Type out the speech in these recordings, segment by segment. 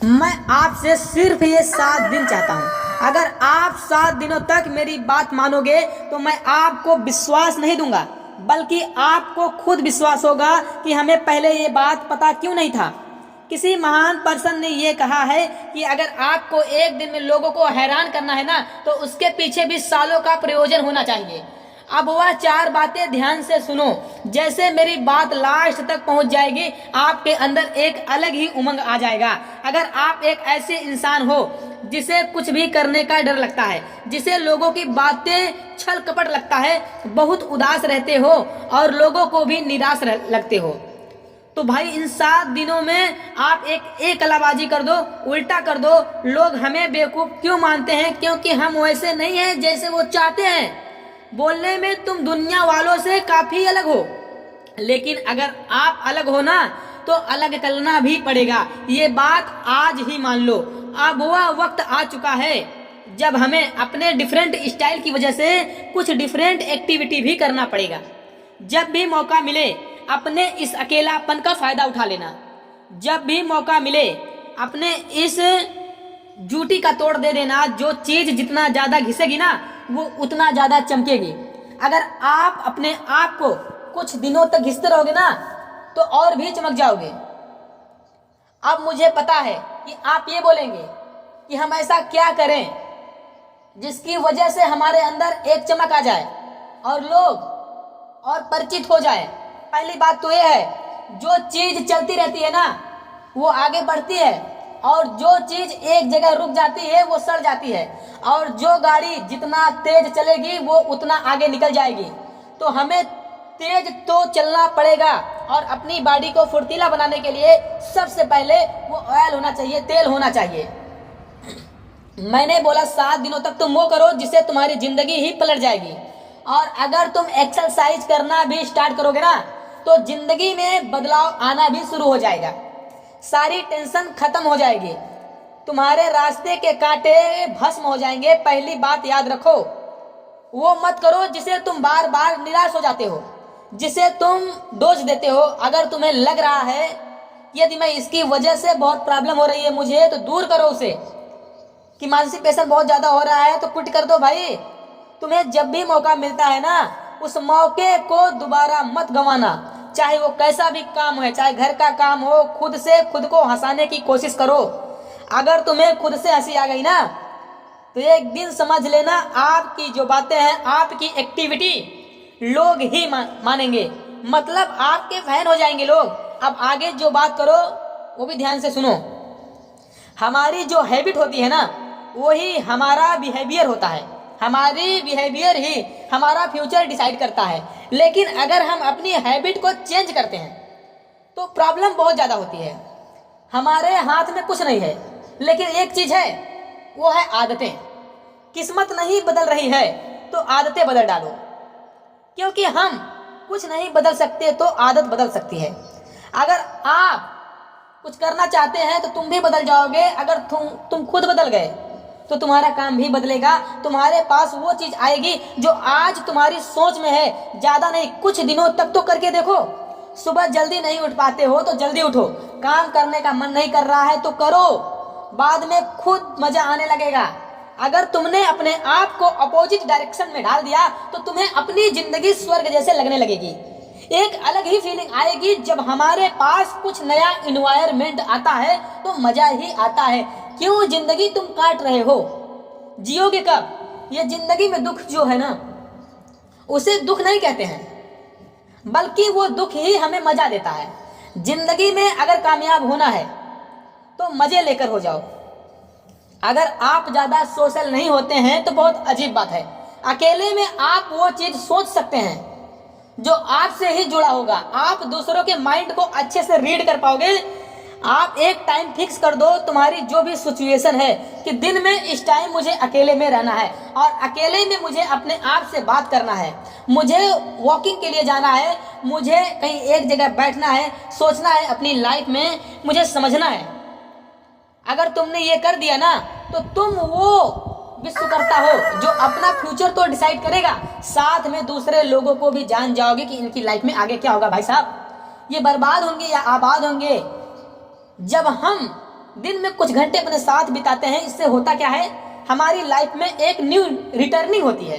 मैं आपसे सिर्फ ये 7 दिन चाहता हूँ। अगर आप 7 दिनों तक मेरी बात मानोगे तो मैं आपको विश्वास नहीं दूंगा, बल्कि आपको खुद विश्वास होगा कि हमें पहले ये बात पता क्यों नहीं था। किसी महान पर्सन ने ये कहा है कि अगर आपको एक दिन में लोगों को हैरान करना है ना, तो उसके पीछे भी सालों का प्रयोजन होना चाहिए। अब वह 4 बातें ध्यान से सुनो। जैसे मेरी बात लास्ट तक पहुंच जाएगी, आपके अंदर एक अलग ही उमंग आ जाएगा। अगर आप एक ऐसे इंसान हो जिसे कुछ भी करने का डर लगता है, जिसे लोगों की बातें छल कपट लगता है, बहुत उदास रहते हो और लोगों को भी निराश लगते हो, तो भाई इन 7 दिनों में आप एक कलाबाजी कर दो, उल्टा कर दो। लोग हमें बेवकूफ क्यों मानते हैं? क्योंकि हम वैसे नहीं हैं जैसे वो चाहते हैं। बोलने में तुम दुनिया वालों से काफी अलग हो, लेकिन अगर आप अलग हो ना, तो अलग करना भी पड़ेगा। ये बात आज ही मान लो। अब वह वक्त आ चुका है जब हमें अपने डिफरेंट स्टाइल की वजह से कुछ डिफरेंट एक्टिविटी भी करना पड़ेगा। जब भी मौका मिले अपने इस अकेलापन का फायदा उठा लेना। जब भी मौका मिले अपने इस जूती का तोड़ दे देना। जो चीज जितना ज्यादा घिसेगी ना, वो उतना ज्यादा चमकेगी। अगर आप अपने आप को कुछ दिनों तक घिसते रहोगे ना, तो और भी चमक जाओगे। अब मुझे पता है कि आप ये बोलेंगे कि हम ऐसा क्या करें जिसकी वजह से हमारे अंदर एक चमक आ जाए और लोग और परिचित हो जाए। पहली बात तो ये है, जो चीज चलती रहती है ना, वो आगे बढ़ती है, और जो चीज एक जगह रुक जाती है वो सड़ जाती है, और जो गाड़ी जितना तेज चलेगी वो उतना आगे निकल जाएगी। तो हमें तेज तो चलना पड़ेगा, और अपनी बॉडी को फुर्तीला बनाने के लिए सबसे पहले वो ऑयल होना चाहिए, तेल होना चाहिए। मैंने बोला 7 दिनों तक तुम वो करो जिससे तुम्हारी जिंदगी ही पलट जाएगी। और अगर तुम एक्सरसाइज करना भी स्टार्ट करोगे ना, तो जिंदगी में बदलाव आना भी शुरू हो जाएगा। सारी टेंशन खत्म हो जाएगी, तुम्हारे रास्ते के कांटे भस्म हो जाएंगे। पहली बात याद रखो, वो मत करो जिसे तुम बार बार निराश हो जाते हो, जिसे तुम डोज देते हो। अगर तुम्हें लग रहा है यदि मैं इसकी वजह से बहुत प्रॉब्लम हो रही है मुझे, तो दूर करो उसे। कि मानसिक प्रेशर बहुत ज्यादा हो रहा है, तो क्विट कर दो भाई। तुम्हें जब भी मौका मिलता है ना, उस मौके को दोबारा मत गंवाना। चाहे वो कैसा भी काम है, चाहे घर का काम हो, खुद से खुद को हंसाने की कोशिश करो। अगर तुम्हें खुद से हंसी आ गई ना, तो एक दिन समझ लेना आपकी जो बातें हैं, आपकी एक्टिविटी लोग ही मानेंगे, मतलब आपके फैन हो जाएंगे लोग। अब आगे जो बात करो वो भी ध्यान से सुनो। हमारी जो हैबिट होती है ना, वही हमारा बिहेवियर होता है। हमारी बिहेवियर ही हमारा फ्यूचर डिसाइड करता है। लेकिन अगर हम अपनी हैबिट को चेंज करते हैं तो प्रॉब्लम बहुत ज्यादा होती है। हमारे हाथ में कुछ नहीं है, लेकिन एक चीज है, वो है आदतें। किस्मत नहीं बदल रही है तो आदतें बदल डालो, क्योंकि हम कुछ नहीं बदल सकते तो आदत बदल सकती है। अगर आप कुछ करना चाहते हैं तो तुम भी बदल जाओगे। अगर तुम खुद बदल गए तो तुम्हारा काम भी बदलेगा। तुम्हारे पास वो चीज आएगी जो आज तुम्हारी सोच में है। ज्यादा नहीं, कुछ दिनों तक तो करके देखो। सुबह जल्दी नहीं उठ पाते हो तो जल्दी उठो। काम करने का मन नहीं कर रहा है तो करो, बाद में खुद मजा आने लगेगा। अगर तुमने अपने आप को अपोजिट डायरेक्शन में डाल दिया तो तुम्हें अपनी जिंदगी स्वर्ग जैसे लगने लगेगी। एक अलग ही फीलिंग आएगी। जब हमारे पास कुछ नया इन्वायरमेंट आता है तो मजा ही आता है। क्यों जिंदगी तुम काट रहे हो? जियोगे कब? ये जिंदगी में दुख जो है ना, उसे दुख नहीं कहते हैं, बल्कि वो दुख ही हमें मजा देता है। जिंदगी में अगर कामयाब होना है तो मजे लेकर हो जाओ। अगर आप ज्यादा सोशल नहीं होते हैं तो बहुत अजीब बात है। अकेले में आप वो चीज सोच सकते हैं जो आपसे ही जुड़ा होगा। आप दूसरों के माइंड को अच्छे से रीड कर पाओगे। आप एक टाइम फिक्स कर दो, तुम्हारी जो भी सिचुएशन है, कि दिन में इस टाइम मुझे अकेले में रहना है और अकेले में मुझे अपने आप से बात करना है, मुझे वॉकिंग के लिए जाना है, मुझे कहीं एक जगह बैठना है, सोचना है अपनी लाइफ में, मुझे समझना है। अगर तुमने ये कर दिया ना, तो तुम वो विश्वकर्ता हो जो अपना फ्यूचर तो डिसाइड करेगा, साथ में दूसरे लोगों को भी जान जाओगे कि इनकी लाइफ में आगे क्या होगा। भाई साहब, ये बर्बाद होंगे या आबाद होंगे जब हम दिन में कुछ घंटे अपने साथ बिताते हैं, इससे होता क्या है, हमारी लाइफ में एक न्यू रिटर्निंग होती है।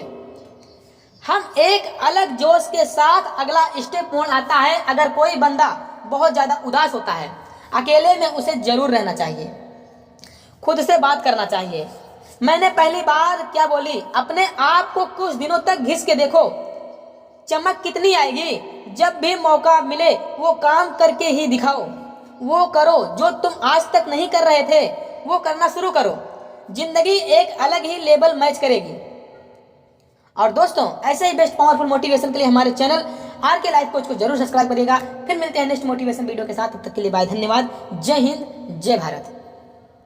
हम एक अलग जोश के साथ अगला स्टेप मोड़ आता है। अगर कोई बंदा बहुत ज्यादा उदास होता है, अकेले में उसे जरूर रहना चाहिए, खुद से बात करना चाहिए। मैंने पहली बार क्या बोली, अपने आप को कुछ दिनों तक घिस के देखो, चमक कितनी आएगी। जब भी मौका मिले वो काम करके ही दिखाओ, वो करो जो तुम आज तक नहीं कर रहे थे, वो करना शुरू करो। जिंदगी एक अलग ही लेवल मैच करेगी। और दोस्तों, ऐसे ही बेस्ट पावरफुल मोटिवेशन के लिए हमारे चैनल RK लाइफ कोच को जरूर सब्सक्राइब करिएगा। फिर मिलते हैं नेक्स्ट मोटिवेशन वीडियो के साथ, तब तक के लिए बाय, धन्यवाद, जय हिंद, जय भारत।